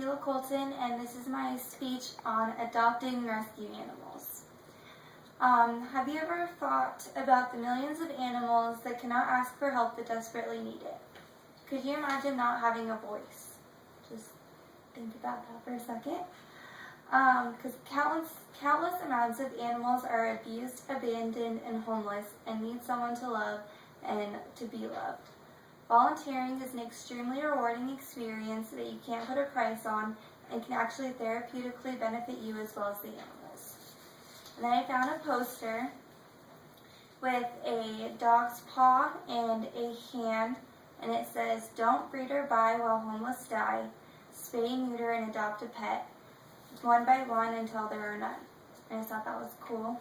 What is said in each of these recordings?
Colton, and this is my speech on adopting and rescue animals. Have you ever thought about the millions of animals that cannot ask for help but desperately need it? Could you imagine not having a voice? Just think about that for a second. Because countless amounts of animals are abused, abandoned, and homeless and need someone to love and to be loved. Volunteering is an extremely rewarding experience that you can't put a price on and can actually therapeutically benefit you as well as the animals. And then I found a poster with a dog's paw and a hand, and it says, "Don't breed or buy while homeless die. Spay, neuter, and adopt a pet, one by one until there are none." And I thought that was cool.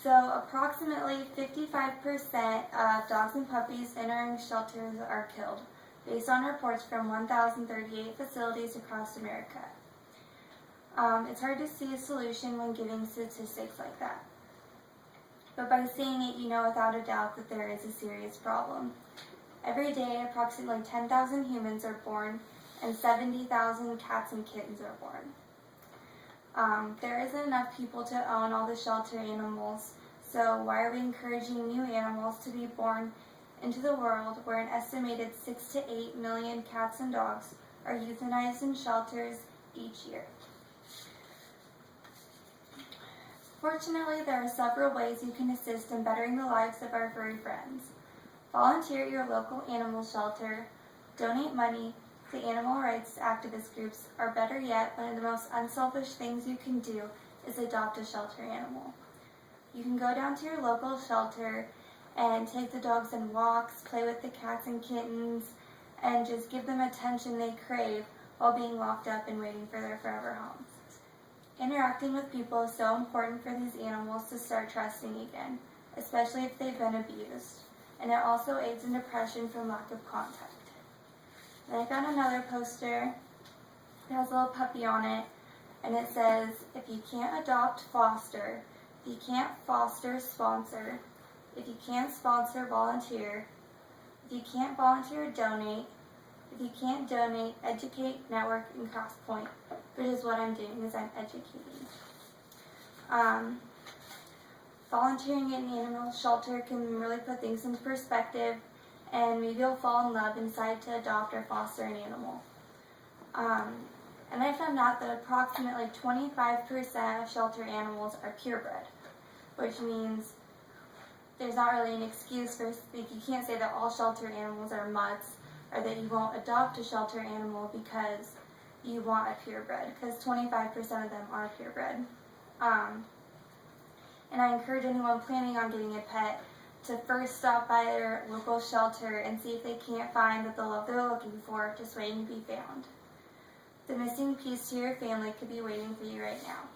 So approximately 55% of dogs and puppies entering shelters are killed, based on reports from 1,038 facilities across America. It's hard to see a solution when giving statistics like that. But by saying it, you know without a doubt that there is a serious problem. Every day, approximately 10,000 humans are born, and 70,000 cats and kittens are born. There isn't enough people to own all the shelter animals, so why are we encouraging new animals to be born into the world where an estimated 6 to 8 million cats and dogs are euthanized in shelters each year? Fortunately, there are several ways you can assist in bettering the lives of our furry friends. Volunteer at your local animal shelter, donate money to animal rights activist groups, or better yet, one of the most unselfish things you can do is adopt a shelter animal. You can go down to your local shelter and take the dogs on walks, play with the cats and kittens, and just give them attention they crave while being locked up and waiting for their forever homes. Interacting with people is so important for these animals to start trusting again, especially if they've been abused, and it also aids in depression from lack of contact. Then I found another poster that has a little puppy on it, and it says, "If you can't adopt, foster. If you can't foster, sponsor. If you can't sponsor, volunteer. If you can't volunteer, donate. If you can't donate, educate, network, and cross-point," which is what I'm doing, is I'm educating. Volunteering in an animal shelter can really put things into perspective, and maybe you'll fall in love and decide to adopt or foster an animal. And I found out that approximately 25% of shelter animals are purebred, which means there's not really an excuse for, you can't say that all shelter animals are mutts, or that you won't adopt a shelter animal because you want a purebred, because 25% of them are purebred. And I encourage anyone planning on getting a pet to first stop by their local shelter and see if they can't find the love they're looking for, just waiting to be found. The missing piece to your family could be waiting for you right now.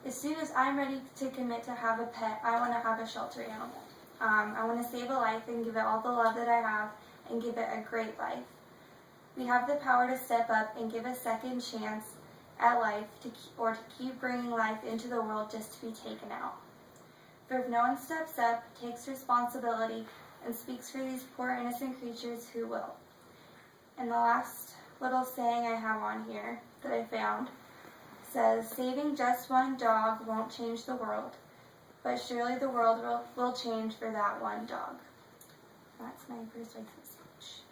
As soon as I'm ready to commit to have a pet, I want to have a shelter animal. I want to save a life and give it all the love that I have and give it a great life. We have the power to step up and give a second chance at life to keep bringing life into the world just to be taken out. For if no one steps up, takes responsibility, and speaks for these poor innocent creatures, who will? And the last little saying I have on here that I found says, "Saving just one dog won't change the world, but surely the world will change for that one dog." That's my persuasive speech.